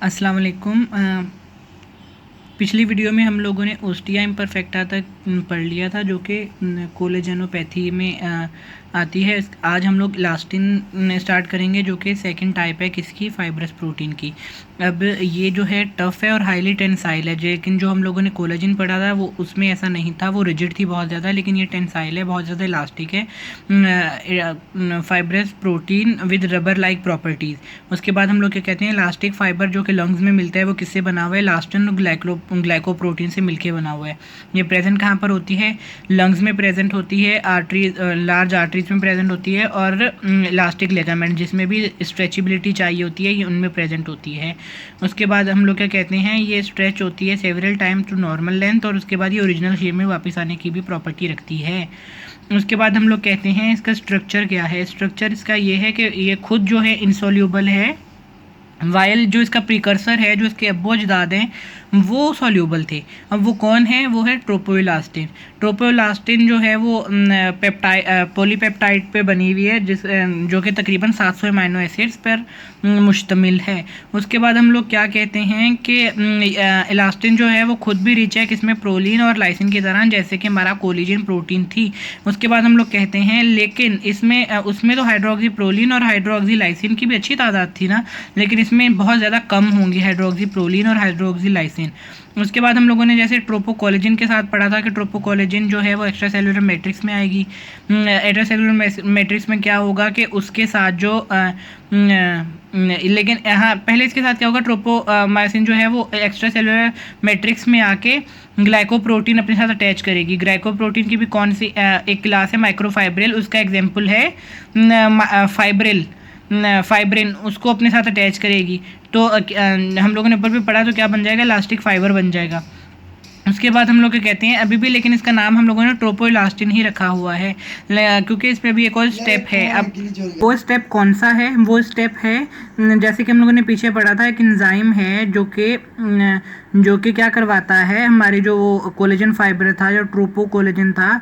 अस्सलाम वालेकुम। पिछली वीडियो में हम लोगों ने ओस्टिया इम्परफेक्टा तक पढ़ लिया था, जो कि कोलेजनोपैथी में आती है। आज हम लोग इलास्टिन स्टार्ट करेंगे, जो कि सेकंड टाइप है किसकी, फाइब्रस प्रोटीन की। अब ये जो है टफ़ है और हाईली टेंसाइल है, लेकिन जो हम लोगों ने कोलेजन पढ़ा था वो उसमें ऐसा नहीं था, वो रिजिड थी बहुत ज़्यादा, लेकिन ये टेंसाइल है, बहुत ज़्यादा इलास्टिक है। Fibrous protein with rubber like properties. उसके बाद हम लोग क्या कहते हैं, इलास्टिक फाइबर जो कि लंग्स में मिलता है वो किससे बना हुआ है, इलास्टिन और ग्लाइकोप्रोटीन से मिलके बना हुआ है। ये प्रेजेंट कहाँ पर होती है, लंग्स में प्रेजेंट होती है, आर्टरीज, लार्ज आर्टरीज में प्रेजेंट होती है, और इलास्टिक लिगामेंट जिसमें भी स्ट्रेचेबिलिटी चाहिए होती है ये उनमें प्रेजेंट होती है। उसके बाद हम लोग क्या कहते हैं, ये स्ट्रेच होती है several time to normal length, और उसके बाद ये ओरिजिनल शेप में वापस आने की भी प्रॉपर्टी रखती है। उसके बाद हम लोग कहते हैं इसका स्ट्रक्चर क्या है। स्ट्रक्चर इसका ये है कि ये खुद जो है इंसोल्यूबल है, वाइल जो इसका प्रिकर्सर है, जो इसके अब्बो अजदाद हैं, वो सॉल्यूबल थे। अब वो कौन है, वो है ट्रोपोइलास्टिन। ट्रोपोइलास्टिन जो है वो पॉलीपेप्टाइड पे बनी हुई है, जो कि तकरीबन 700 अमीनो एसिड्स पर मुश्तमिल है। उसके बाद हम लोग क्या कहते हैं कि इलास्टिन जो है वो खुद भी रिच है किसमें, प्रोलीन और लाइसिन की तरह, जैसे कि हमारा कोलेजन प्रोटीन थी। उसके बाद हम लोग कहते हैं लेकिन इसमें उसमें तो हाइड्रोक्सी प्रोलीन और हाइड्रोक्सी लाइसिन की भी अच्छी तादाद थी ना, लेकिन इसमें बहुत ज़्यादा कम होंगी हाइड्रोक्सी प्रोलीन और हाइड्रोक्सी लाइसिन। उसके बाद हम लोगों ने जैसे ट्रोपोकोलेजिन के साथ पढ़ा था कि ट्रोपोकोलेजिन जो है वो एक्स्ट्रा सेलुलर मैट्रिक्स में आएगी। एक्स्ट्रा सेलुलर मैट्रिक्स में क्या होगा कि उसके साथ जो लेकिन हाँ, पहले इसके साथ क्या होगा, ट्रोपोमाइसिन जो है वो एक्स्ट्रा सेलुलर मैट्रिक्स में आके ग्लाइकोप्रोटीन अपने साथ अटैच करेगी। ग्लाइकोप्रोटीन की भी कौन सी एक क्लास है, माइक्रोफाइब्रिल, उसका एग्जाम्पल है फाइब्रिन, उसको अपने साथ अटैच करेगी। तो हम लोगों ने ऊपर भी पढ़ा, तो क्या बन जाएगा, इलास्टिक फाइबर बन जाएगा। उसके बाद हम लोग क्या कहते हैं अभी भी, लेकिन इसका नाम हम लोगों ने ट्रोपोइलास्टिन ही रखा हुआ है, क्योंकि इसमें भी एक और स्टेप है। अब वो स्टेप कौन सा है, वो स्टेप है जैसे कि हम लोगों ने पीछे पढ़ा था, एक एंजाइम है जो कि क्या करवाता है, हमारी जो वो कोलेजन फाइबर था, जो ट्रोपोकोलेजन था,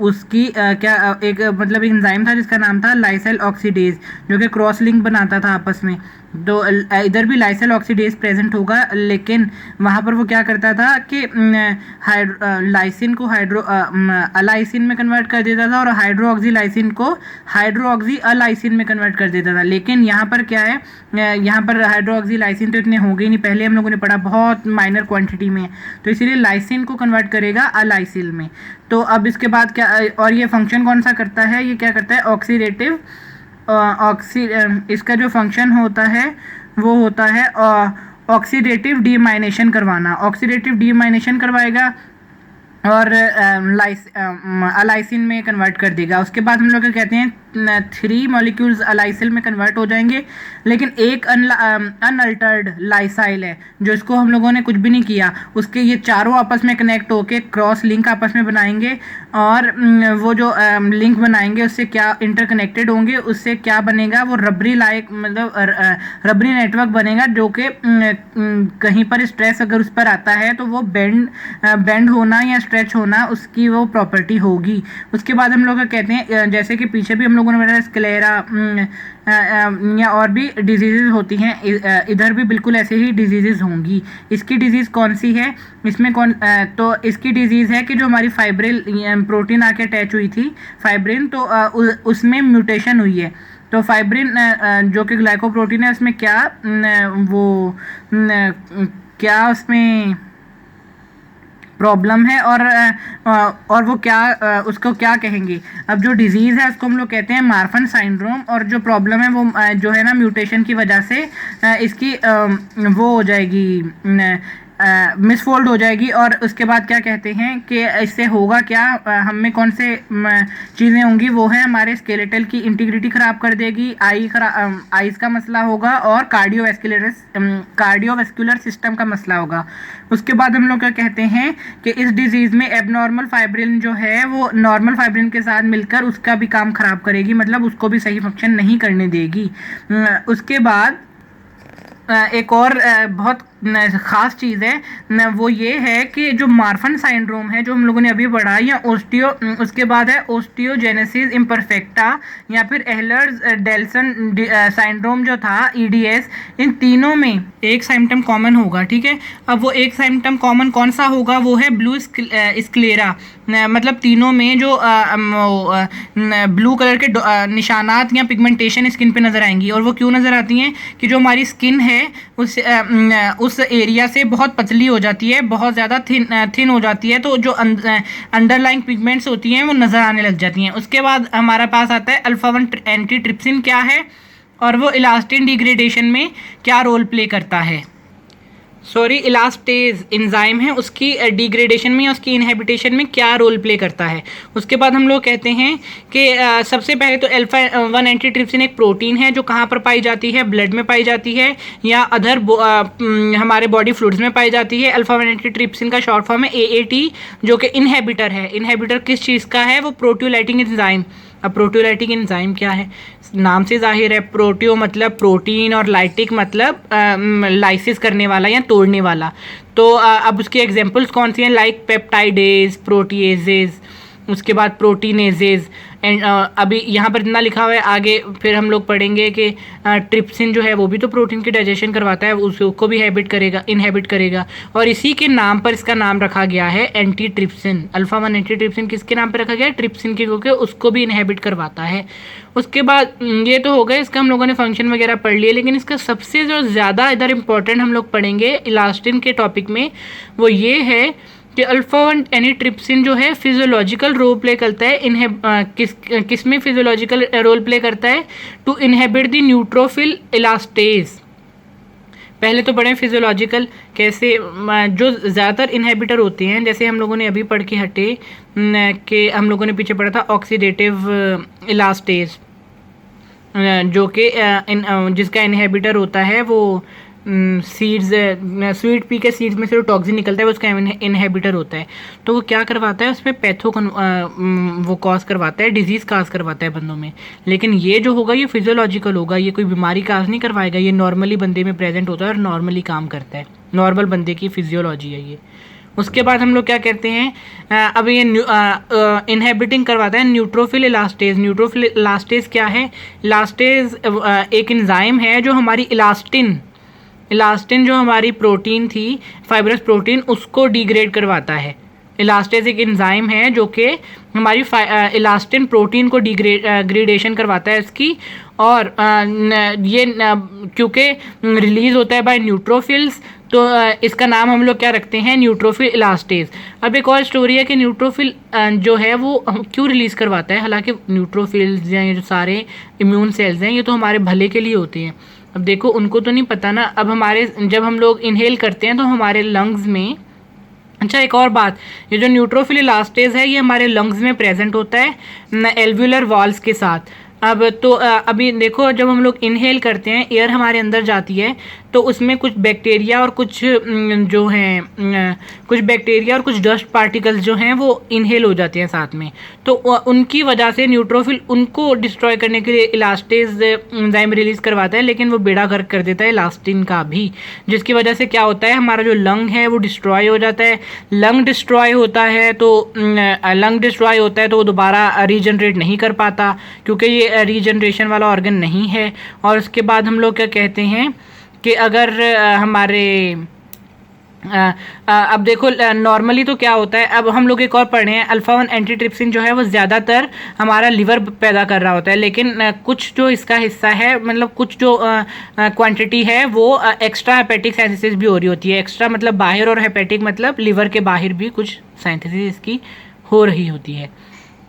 उसकी एक मतलब एक एंजाइम था जिसका नाम था लाइसेल ऑक्सीडेज, जो कि क्रॉस लिंक बनाता था आपस में। तो इधर भी लाइसेल ऑक्सीडेज प्रेजेंट होगा, लेकिन वहाँ पर वो क्या करता था कि लाइसिन को अलाइसिन में कन्वर्ट कर देता था, और हाइड्रोक्सीलाइसिन को हाइड्रोक्सी अलाइसिन में कन्वर्ट कर देता था। लेकिन यहाँ पर क्या है, यहाँ पर हाइड्रोक्सीलाइसिन तो इतने होंगे ही नहीं, पहले हम लोगों ने पढ़ा बहुत माइनर क्वांटिटी में, तो इसीलिए लाइसिन को कन्वर्ट करेगा अलाइसिन में। तो अब इसके बाद क्या, और ये फंक्शन कौन सा करता है, ये क्या करता है, ऑक्सीडेटिव इसका जो फंक्शन होता है वो होता है ऑक्सीडेटिव डीमाइनेशन करवाना। ऑक्सीडेटिव डीमाइनेशन करवाएगा और अलाइसिन में कन्वर्ट कर देगा। उसके बाद हम लोग क्या कहते हैं, 3 मॉलिक्यूल्स अलाइसिल में कन्वर्ट हो जाएंगे, लेकिन एक अनअल्टर्ड लाइसाइल है, जो इसको हम लोगों ने कुछ भी नहीं किया, उसके ये चारों आपस में कनेक्ट होके क्रॉस लिंक आपस में बनाएंगे, और वो जो लिंक बनाएंगे उससे क्या इंटरकनेक्टेड होंगे, उससे क्या बनेगा, वो रबरी लाइक मतलब रबरी नेटवर्क बनेगा, जो कि कहीं पर स्ट्रेस अगर उस पर आता है तो वो बेंड होना या स्ट्रेच होना उसकी वो प्रॉपर्टी होगी। उसके बाद हम लोग कहते हैं, जैसे कि पीछे भी हम लोगों ने बताया, स्क्लेरा या और भी डिजीज़ होती हैं, इधर भी बिल्कुल ऐसे ही डिजीज़ होंगी। इसकी डिजीज़ कौन सी है, इसमें तो इसकी डिजीज़ है कि जो हमारी फाइब्रिल प्रोटीन आके अटैच हुई थी, फाइब्रिन, तो उसमें म्यूटेशन हुई है। तो फाइब्रिन जो कि ग्लाइकोप्रोटीन है, उसमें क्या उसमें प्रॉब्लम है, और वो क्या उसको क्या कहेंगे। अब जो डिजीज़ है उसको हम लोग कहते हैं मार्फन साइंड्रोम, और जो प्रॉब्लम है वो जो है ना, म्यूटेशन की वजह से इसकी वो हो जाएगी, मिसफोल्ड हो जाएगी। और उसके बाद क्या कहते हैं कि इससे होगा क्या, हम में कौन से चीज़ें होंगी, वो है हमारे स्केलेटल की इंटीग्रिटी ख़राब कर देगी, आईज का मसला होगा, और कार्डियोवैस्कुलर सिस्टम का मसला होगा। उसके बाद हम लोग क्या कहते हैं कि इस डिजीज़ में एबनॉर्मल फाइब्रिन जो है वो नॉर्मल फाइब्रिन के साथ मिलकर उसका भी काम ख़राब करेगी, मतलब उसको भी सही फंक्शन नहीं करने देगी। उसके बाद एक और बहुत ख़ास चीज़ है वो ये है कि जो मार्फन सिंड्रोम है जो हम लोगों ने अभी पढ़ा, या उसके बाद है ओस्टियोजेनेसिस इम्परफेक्टा या फिर एहलर्स डेल्सन सिंड्रोम जो था EDS, इन तीनों में एक सिम्टम कॉमन होगा, ठीक है। अब वो एक सिम्टम कॉमन कौन सा होगा, वो है ब्लू स्क्लेरा, मतलब तीनों में जो ब्लू कलर के निशानात या पिगमेंटेशन स्किन पे नज़र आएंगी। और वो क्यों नज़र आती हैं कि जो हमारी स्किन है उस एरिया से बहुत पतली हो जाती है, बहुत ज़्यादा थिन हो जाती है, तो जो अंडरलाइंग पिगमेंट्स होती हैं वो नज़र आने लग जाती हैं। उसके बाद हमारे पास आता है अल्फा-1 एंटीट्रिप्सिन क्या है और वो इलास्टिन डिग्रेडेशन में क्या रोल प्ले करता है। इलास्टेज एंजाइम है, उसकी डिग्रेडेशन में या उसकी इनहेबिटेशन में क्या रोल प्ले करता है। उसके बाद हम लोग कहते हैं कि सबसे पहले तो अल्फा-1 एंटीट्रिप्सिन एक प्रोटीन है जो कहाँ पर पाई जाती है, ब्लड में पाई जाती है या अदर हमारे बॉडी फ्लूइड्स में पाई जाती है। अल्फा-1 एंटीट्रिप्सिन का शॉर्ट फॉर्म है AAT, जो कि इनहेबिटर है। इनहेबिटर किस चीज़ का है, वो प्रोटियोलाइटिक एंजाइम। अब प्रोटियोलाइटिक एंजाइम क्या है, नाम से जाहिर है, प्रोटियो मतलब प्रोटीन और लाइटिक मतलब लाइसिस करने वाला या तोड़ने वाला। तो अब उसके एग्जांपल्स कौन सी हैं, लाइक पेप्टाइडेज, प्रोटीएजेज, उसके बाद प्रोटीनेजेज। एंड अभी यहाँ पर इतना लिखा हुआ है, आगे फिर हम लोग पढ़ेंगे कि ट्रिप्सिन जो है वो भी तो प्रोटीन की डाइजेशन करवाता है, उसको भी इनहेबिट करेगा। और इसी के नाम पर इसका नाम रखा गया है एंटी ट्रिप्सिन। अल्फा-1 एंटी ट्रिप्सिन किसके नाम पर रखा गया है, ट्रिप्सिन के, क्योंकि उसको भी इनहेबिट करवाता है। उसके बाद ये तो हो गया, इसका हम लोगों ने फंक्शन वगैरह पढ़ लिए, लेकिन इसका सबसे जो ज़्यादा इधर इंपॉर्टेंट हम लोग पढ़ेंगे इलास्टिन के टॉपिक में, वो ये है कि अल्फा-1 एंटीट्रिप्सिन जो है फिजियोलॉजिकल रोल प्ले करता है। किस में फिजियोलॉजिकल रोल प्ले करता है, to inhibit the neutrophil elastase. पहले तो पढ़े फिजियोलॉजिकल कैसे, जो ज़्यादातर इनहेबिटर होते हैं, जैसे हम लोगों ने अभी पढ़ के हटे कि हम लोगों ने पीछे पढ़ा था ऑक्सीडेटिव इलास्टेज, जो कि जिसका इनहेबिटर होता है वो सीड्स, स्वीट पी के सीड्स में से जो टॉक्सिन निकलता है वो उसका इनहेबिटर होता है। तो वो क्या करवाता है, उसमें वो कॉज करवाता है, डिजीज़ काज करवाता है बंदों में। लेकिन ये जो होगा ये फिजियोलॉजिकल होगा, ये कोई बीमारी काज नहीं करवाएगा, ये नॉर्मली बंदे में प्रेजेंट होता है और नॉर्मली काम करता है, नॉर्मल बंदे की फिजियोलॉजी है ये। उसके बाद हम लोग क्या कहते हैं, अब ये इनहेबिटिंग करवाता है न्यूट्रोफिल इलास्टेज। न्यूट्रोफिल इलास्टेज क्या है, इलास्टेज एक एंजाइम है जो हमारी इलास्टिन जो हमारी प्रोटीन थी, फाइब्रस प्रोटीन, उसको डिग्रेड करवाता है। इलास्टेज एक एंजाइम है जो कि हमारी इलास्टिन प्रोटीन को डिग्रेडेशन करवाता है इसकी, और ये क्योंकि रिलीज़ होता है बाय न्यूट्रोफिल्स, तो इसका नाम हम लोग क्या रखते हैं, न्यूट्रोफिल इलास्टेज। अब एक और स्टोरी है कि न्यूट्रोफिल जो है वो क्यों रिलीज़ करवाता है, हालांकि न्यूट्रोफिल्स या ये जो सारे इम्यून सेल्स हैं ये तो हमारे भले के लिए होते हैं। अब देखो उनको तो नहीं पता ना, अब जब हम लोग इनहेल करते हैं तो हमारे लंग्स में, अच्छा एक और बात, ये जो न्यूट्रोफिल इलास्टेज है ये हमारे लंग्स में प्रेजेंट होता है एल्व्यूलर वॉल्स के साथ। अब तो अभी देखो जब हम लोग इनहेल करते हैं, एयर हमारे अंदर जाती है तो उसमें कुछ बैक्टीरिया और कुछ बैक्टीरिया और कुछ डस्ट पार्टिकल्स जो हैं वो इनहेल हो जाते हैं साथ में, तो उनकी वजह से न्यूट्रोफिल उनको डिस्ट्रॉय करने के लिए इलास्टेज एंजाइम रिलीज़ करवाता है, लेकिन वो बेड़ा गर्क कर देता है इलास्टिन का भी, जिसकी वजह से क्या होता है, हमारा जो लंग है वो डिस्ट्रॉय हो जाता है। लंग डिस्ट्रॉय होता है तो वो दोबारा रीजनरेट नहीं कर पाता, क्योंकि ये रीजनरेशन वाला ऑर्गन नहीं है। और उसके बाद हम लोग क्या कहते हैं कि अगर हमारे अब देखो नॉर्मली तो क्या होता है, अब हम लोग एक और पढ़े हैं, अल्फा-1 एंटीट्रिप्सिन जो है वो ज़्यादातर हमारा लिवर पैदा कर रहा होता है, लेकिन कुछ जो इसका हिस्सा है, मतलब कुछ जो क्वांटिटी है वो एक्स्ट्रा हेपेटिक सिंथेसिस भी हो रही होती है। एक्स्ट्रा मतलब बाहर, और हेपेटिक मतलब लिवर के बाहर भी कुछ सिंथेसिस इसकी हो रही होती है।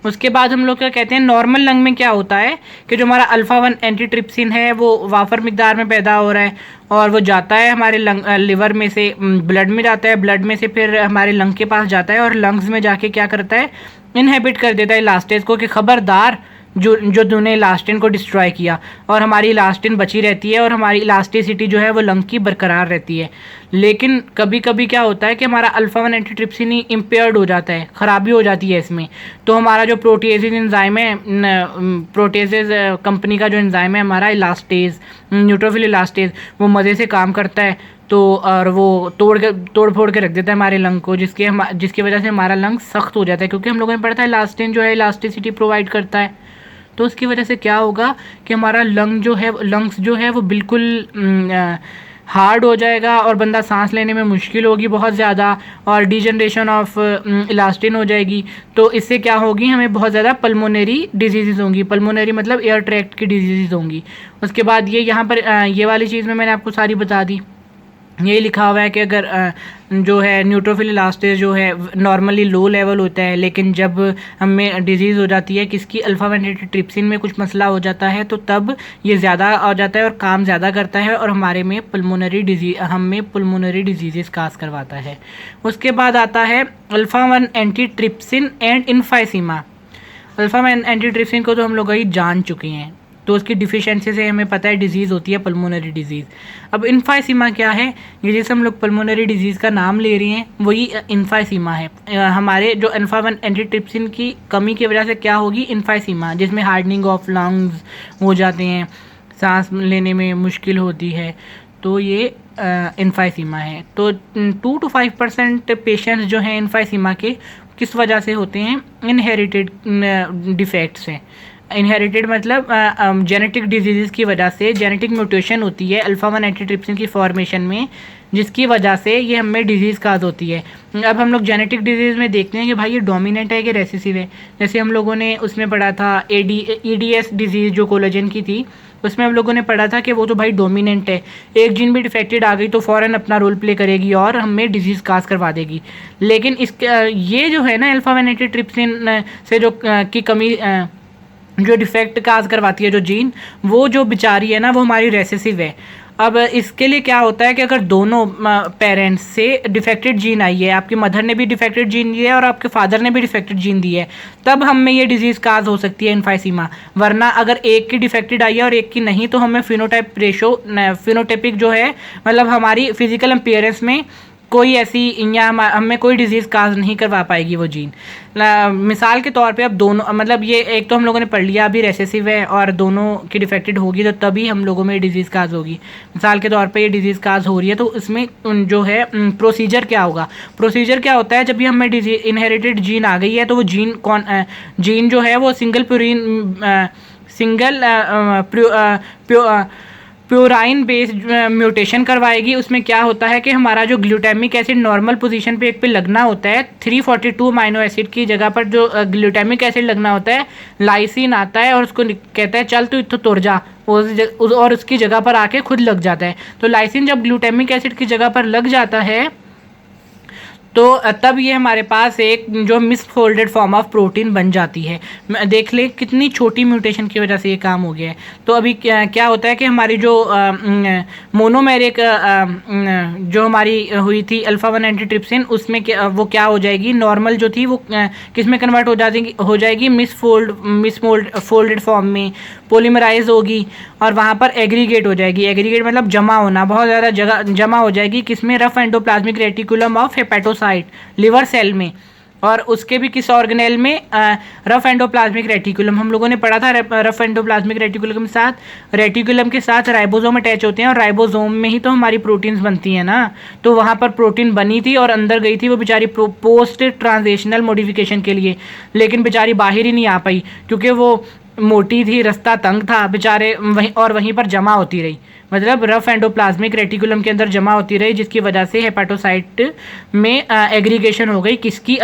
उसके बाद हम लोग क्या कहते हैं, नॉर्मल लंग में क्या होता है कि जो हमारा अल्फा-1 एंटीट्रिप्सिन है वो वाफर मिकदार में पैदा हो रहा है और वो जाता है हमारे लिवर में से ब्लड में जाता है, ब्लड में से फिर हमारे लंग के पास जाता है और लंग्स में जाके क्या करता है, इनहेबिट कर देता है इलास्टेज को कि खबरदार जो तूने इलास्टिन को डिस्ट्रॉय किया, और हमारी इलास्टिन बची रहती है और हमारी इलास्टिसिटी जो है वो लंग की बरकरार रहती है। लेकिन कभी कभी क्या होता है कि हमारा अल्फा-1 एंटीट्रिप्सिन ही इम्पेयर्ड हो जाता है, ख़राबी हो जाती है इसमें, तो हमारा जो प्रोटीएजेज एंजाइम है, प्रोटीएजेज कंपनी का जो एंजाइम है हमारा इलास्टेज, न्यूट्रोफिल इलास्टेज, वो मज़े से काम करता है, तो और वो तोड़ फोड़ के रख देता है हमारे लंग को, जिसकी वजह से हमारा लंग सख्त हो जाता है, क्योंकि हम लोगों ने पढ़ा था इलास्टिन जो है इलास्टिसिटी प्रोवाइड करता है। तो उसकी वजह से क्या होगा कि हमारा लंग्स जो है वो बिल्कुल हार्ड हो जाएगा और बंदा सांस लेने में मुश्किल होगी बहुत ज़्यादा, और डिजनरेशन ऑफ इलास्टिन हो जाएगी। तो इससे क्या होगी, हमें बहुत ज़्यादा पल्मोनरी डिजीज़ होंगी। पल्मोनरी मतलब एयर ट्रैक्ट की डिजीज़ होंगी। उसके बाद ये यहाँ पर ये वाली चीज़ में मैंने आपको सारी बता दी। यही लिखा हुआ है कि अगर जो है न्यूट्रोफिल इलास्टेज जो है नॉर्मली लो लेवल होता है, लेकिन जब हमें डिजीज़ हो जाती है किसकी, अल्फा 1 एंटीट्रिप्सिन में कुछ मसला हो जाता है, तो तब ये ज़्यादा आ जाता है और काम ज़्यादा करता है और हमें पल्मोनरी डिजीज़ काज करवाता है। उसके बाद आता है alpha 1 antitrypsin and emphysema. Alpha 1 antitrypsin को तो हम लोग अभी जान चुके हैं, तो उसकी डिफिशिएंसी से हमें पता है डिजीज़ होती है पल्मोनरी डिजीज़। अब इन्फाइसीमा क्या है, ये जैसे हम लोग पल्मोनरी डिजीज़ का नाम ले रहे हैं वही इन्फाइसीमा है। हमारे जो अल्फा 1 एंटीट्रिप्सिन की कमी की वजह से क्या होगी, इन्फाइसीमा, जिसमें हार्डनिंग ऑफ लंग्स हो जाते हैं, सांस लेने में मुश्किल होती है, तो ये इन्फाइसीमा है। तो 2 to 5% पेशेंट्स जो हैं इन्फाइसीमा के किस वजह से होते हैं, इनहेरिटेड डिफेक्ट्स हैं। इनहेरिटेड मतलब जेनेटिक डिजीज़ की वजह से जेनेटिक म्यूटेशन होती है अल्फा 1 एंटीट्रिप्सिन की फॉर्मेशन में, जिसकी वजह से ये हमें डिजीज़ काज होती है। अब हम लोग जेनेटिक डिजीज़ में देखते हैं कि भाई ये डोमिनेंट है कि रेसेसिव है। जैसे हम लोगों ने उसमें पढ़ा था EDS डिजीज़ जो कोलेजन की थी, उसमें हम लोगों ने पढ़ा था कि वो तो भाई डोमिनेंट है, एक जीन भी डिफेक्टेड आ गई तो फ़ौरन अपना रोल प्ले करेगी और हमें डिजीज़ काज करवा देगी। लेकिन ये जो है ना अल्फा 1 एंटीट्रिप्सिन से जो की कमी जो डिफेक्ट काज करवाती है जो जीन, वो जो बेचारी है ना वो हमारी रेसेसिव है। अब इसके लिए क्या होता है कि अगर दोनों पेरेंट्स से डिफेक्टेड जीन आई है, आपकी मदर ने भी डिफेक्टेड जीन दिया है और आपके फादर ने भी डिफेक्टेड जीन दी है, तब हमें ये डिजीज़ काज हो सकती है इन्फाइसीमा। वरना अगर एक की डिफेक्टेड आई है और एक की नहीं, तो हमें फिनोटाइपिक जो है मतलब हमारी फिजिकल अपीयरेंस में कोई ऐसी या हमें कोई डिजीज़ काज नहीं करवा पाएगी वो जीन। मिसाल के तौर पे अब दोनों मतलब ये एक तो हम लोगों ने पढ़ लिया अभी रेसेसिव है और दोनों की डिफेक्टेड होगी तो तभी हम लोगों में डिजीज़ काज होगी। मिसाल के तौर पे ये डिजीज़ काज हो रही है तो इसमें जो है प्रोसीजर क्या होगा, प्रोसीजर क्या होता है, जब भी हमें इनहेरिटेड जीन आ गई है तो वो जीन जो है वो प्योराइन बेस्ड म्यूटेशन करवाएगी। उसमें क्या होता है कि हमारा जो ग्लूटामिक एसिड नॉर्मल पोजीशन पे एक पे लगना होता है, 342 अमीनो एसिड की जगह पर जो ग्लूटामिक एसिड लगना होता है, लाइसिन आता है और उसको कहता है चल तू इत्थों तुर जा, और उसकी जगह पर आके खुद लग जाता है। तो लाइसिन जब ग्लूटामिक एसिड की जगह पर लग जाता है तो तब ये हमारे पास एक जो मिसफोल्डेड फॉर्म ऑफ प्रोटीन बन जाती है। देख ले कितनी छोटी म्यूटेशन की वजह से ये काम हो गया है। तो अभी क्या होता है कि हमारी जो मोनोमेरिक जो हमारी हुई थी अल्फा 1 एंटीट्रिप्सिन, उसमें वो क्या हो जाएगी, नॉर्मल जो थी वो किस में कन्वर्ट हो जाएगी मिसफोल्डेड फॉर्म में, पॉलीमराइज होगी और वहाँ पर एग्रीगेट हो जाएगी। एग्रीगेट मतलब जमा होना, बहुत ज़्यादा जगह जमा हो जाएगी किसमें, rough endoplasmic reticulum of hepatocyte, liver cell में, और उसके भी किस ऑर्गेनेल में, रफ एंडोप्लाज्मिक रेटिकुलम। हम लोगों ने पढ़ा था रफ एंडोप्लाज्मिक रेटिकुलम के साथ राइबोसोम अटैच होते हैं और राइबोसोम में ही तो हमारी प्रोटीन्स बनती हैं ना। तो वहाँ पर प्रोटीन बनी थी और अंदर गई थी वो बेचारी पोस्ट ट्रांसलेशनल मॉडिफिकेशन के लिए, लेकिन बेचारी बाहर ही नहीं आ पाई क्योंकि वो मोटी थी, रास्ता तंग था, बेचारे वहीं पर जमा होती रही, मतलब रफ एंडोप्लाज्मिक रेटिकुलम के अंदर जमा होती रही, जिसकी वजह से हेपेटोसाइट में एग्रीगेशन हो गई किसकी,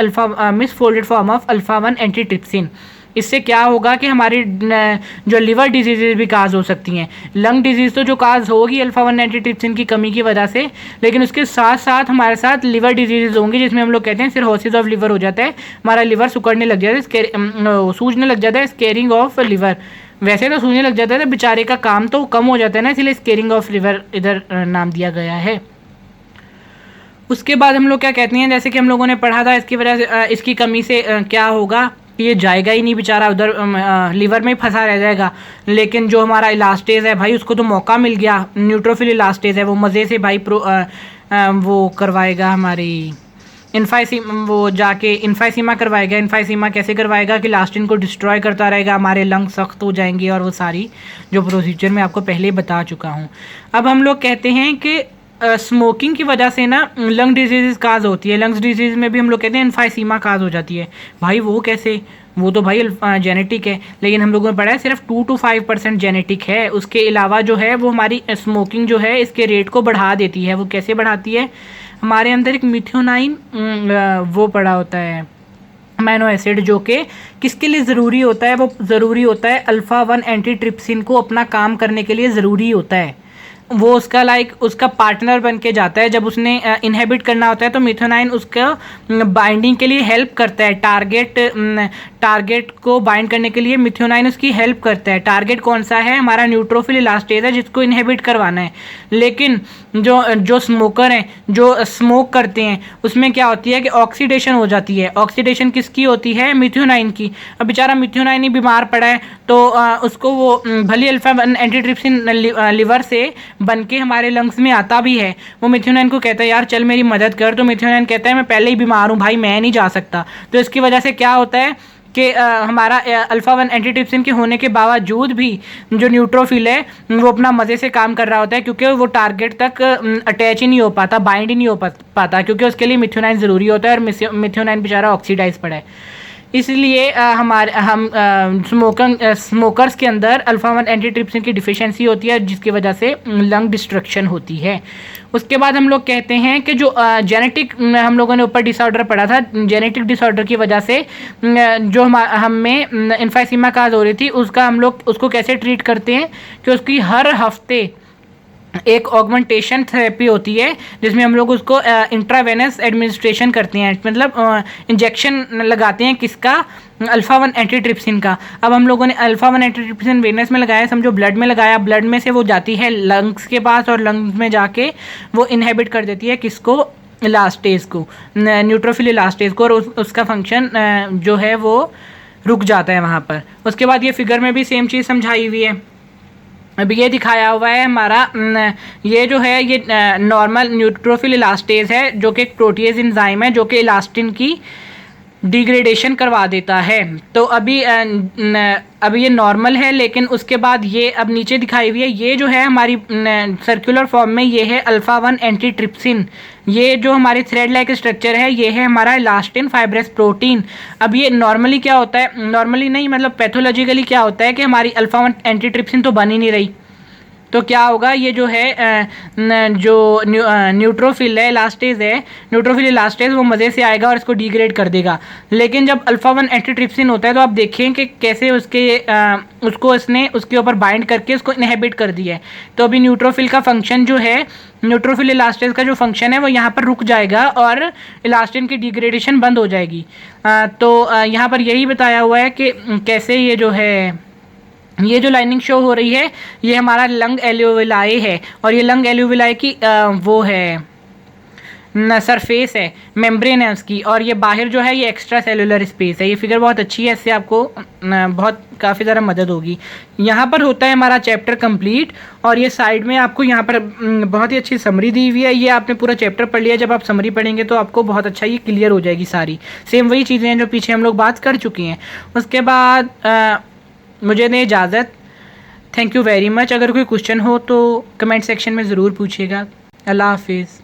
misfolded form of alpha 1 antitrypsin. इससे क्या होगा कि हमारी जो लिवर डिजीज़ भी काज हो सकती हैं। लंग डिजीज़ तो जो काज होगी अल्फा 1 एंटीट्रिप्सिन की कमी की वजह से, लेकिन उसके साथ साथ हमारे साथ लिवर डिजीज़ होंगी जिसमें हम लोग कहते हैं सिरहोसिस ऑफ लिवर हो जाता है, हमारा लिवर सुकड़ने लग जाता है, सूजने लग जाता है, स्केरिंग ऑफ लिवर। वैसे तो सूजने लग जाता है, बेचारे का काम तो कम हो जाता है ना, इसलिए स्केरिंग ऑफ लिवर इधर नाम दिया गया है। उसके बाद हम लोग क्या कहते हैं, जैसे कि हम लोगों ने पढ़ा था इसकी वजह से इसकी कमी से क्या होगा कि ये जाएगा ही नहीं बेचारा, उधर लीवर में ही फंसा रह जाएगा। लेकिन जो हमारा इलास्टेज है भाई उसको तो मौका मिल गया, न्यूट्रोफिल इलास्टेज है, वो मज़े से भाई वो करवाएगा हमारी वो जाके इन्फाइसीमा करवाएगा। इन्फाइसीमा कैसे करवाएगा कि इलास्टिन को डिस्ट्रॉय करता रहेगा, हमारे लंग सख्त हो जाएंगे और वो सारी जो प्रोसीजर मैं आपको पहले बता चुका हूँ। अब हम लोग कहते हैं कि स्मोकिंग की वजह से ना लंग डिजीज़ काज होती है। लंग्स डिजीज़ में भी हम लोग कहते हैं एम्फाइसीमा काज हो जाती है। भाई वो कैसे? वो तो भाई जेनेटिक है, लेकिन हम लोगों ने पढ़ा है सिर्फ 2 to 5% जेनेटिक है। उसके अलावा जो है वो हमारी स्मोकिंग जो है इसके रेट को बढ़ा देती है। वो कैसे बढ़ाती है? हमारे अंदर एक मिथ्योनाइन वो पड़ा होता है अमीनो एसिड, जो कि किसके लिए ज़रूरी होता है? वो ज़रूरी होता है अल्फ़ा 1 एंटीट्रिप्सिन को अपना काम करने के लिए ज़रूरी होता है। वो उसका उसका पार्टनर बन के जाता है। जब उसने इनहेबिट करना होता है तो मिथोनाइन उसका बाइंडिंग के लिए हेल्प करता है। टारगेट को बाइंड करने के लिए मिथोनाइन उसकी हेल्प करता है। टारगेट कौन सा है? हमारा न्यूट्रोफिल इलास्टेज है, जिसको इनहेबिट करवाना है। लेकिन जो स्मोकर हैं, जो स्मोक करते हैं, उसमें क्या होती है कि ऑक्सीडेशन हो जाती है। ऑक्सीडेशन किसकी होती है? मिथोनाइन की। अब बेचारा मिथोनाइन ही बीमार पड़ा है, तो उसको वो भली अल्फा एंटीट्रिप्सिन लिवर से बन के हमारे लंग्स में आता भी है। वो मिथ्योनाइन को कहता है यार चल मेरी मदद कर, तो मिथ्योनाइन कहता है मैं पहले ही बीमार हूँ भाई, मैं नहीं जा सकता। तो इसकी वजह से क्या होता है कि हमारा अल्फा 1 एंटीट्रिप्सिन के होने के बावजूद भी जो न्यूट्रोफिल है वो अपना मज़े से काम कर रहा होता है, क्योंकि वो टारगेट तक अटैच ही नहीं हो पाता, बाइंड ही नहीं हो पाता, क्योंकि उसके लिए मिथ्योनाइन ज़रूरी होता है और मिथ्योनाइन बेचारा ऑक्सीडाइज पड़ा है। इसलिए हम स्मोकर्स के अंदर अल्फा 1 एंटीट्रिप्सिन की डिफिशिएंसी होती है, जिसकी वजह से लंग डिस्ट्रक्शन होती है। उसके बाद हम लोग कहते हैं कि जो जेनेटिक हम लोगों ने ऊपर डिसऑर्डर पढ़ा था, जेनेटिक डिसऑर्डर की वजह से जो हम में इन्फाइसीमा काज हो रही थी, उसका हम लोग उसको कैसे ट्रीट करते हैं कि उसकी हर हफ्ते एक ऑगमेंटेशन थेरेपी होती है, जिसमें हम लोग उसको इंट्रावेनस एडमिनिस्ट्रेशन करते हैं, मतलब इंजेक्शन लगाते हैं किसका? अल्फा 1 एंटीट्रिप्सिन का। अब हम लोगों ने अल्फा 1 एंटीट्रिप्सिन वेनस में लगाया, समझो ब्लड में लगाया, ब्लड में से वो जाती है लंग्स के पास और लंग्स में जाके वो इनहेबिट कर देती है किसको? इलास्टेज को, न्यूट्रोफिल इलास्टेज को, और उसका फंक्शन जो है वो रुक जाता है वहाँ पर। उसके बाद ये फिगर में भी सेम चीज़ समझाई हुई है। अभी ये दिखाया हुआ है हमारा, ये जो है ये नॉर्मल न्यूट्रोफिल इलास्टेज है, जो कि एक प्रोटीज एंजाइम है जो कि इलास्टिन की डिग्रेडेशन करवा देता है। तो अभी ये नॉर्मल है, लेकिन उसके बाद ये अब नीचे दिखाई हुई है, ये जो है हमारी सर्कुलर फॉर्म में ये है अल्फा 1 एंटीट्रिप्सिन। ये जो हमारी थ्रेड लाइक स्ट्रक्चर है ये है हमारा इलास्टिन फाइब्रस प्रोटीन। अब ये नॉर्मली क्या होता है, नॉर्मली नहीं मतलब पैथोलॉजिकली क्या होता है कि हमारी अल्फा 1 एंटीट्रिप्सिन तो बन ही नहीं रही, तो क्या होगा? ये जो है जो न्यूट्रोफिल है इलास्टेज है, न्यूट्रोफिल इलास्टेज वो मज़े से आएगा और इसको डिग्रेड कर देगा। लेकिन जब अल्फा 1 एंटीट्रिप्सिन होता है तो आप देखें कि कैसे उसको इसने उसके ऊपर बाइंड करके उसको इनहेबिट कर दिया है। तो अभी न्यूट्रोफिल का फंक्शन जो है, न्यूट्रोफिल इलास्टेज का जो फंक्शन है वो यहाँ पर रुक जाएगा और इलास्टिन की डिग्रेडेशन बंद हो जाएगी। तो यहाँ पर यही बताया हुआ है कि कैसे ये जो है, ये जो लाइनिंग शो हो रही है ये हमारा लंग एल्यूविलाई है, और ये लंग एल्यूविलाई की वो है सरफेस है, मेम्ब्रेन है उसकी, और ये बाहर जो है ये एक्स्ट्रा सेलुलर स्पेस है। ये फिगर बहुत अच्छी है, इससे आपको बहुत काफ़ी ज़्यादा मदद होगी। यहाँ पर होता है हमारा चैप्टर कंप्लीट, और ये साइड में आपको यहाँ पर बहुत ही अच्छी समरी दी हुई है। ये आपने पूरा चैप्टर पढ़ लिया, जब आप समरी पढ़ेंगे तो आपको बहुत अच्छा ये क्लियर हो जाएगी सारी। सेम वही चीज़ें हैं जो पीछे हम लोग बात कर चुके हैं। उसके बाद मुझे दें इजाज़त। Thank you very much. अगर कोई क्वेश्चन हो तो कमेंट सेक्शन में ज़रूर पूछिएगा। अल्लाह हाफिज़।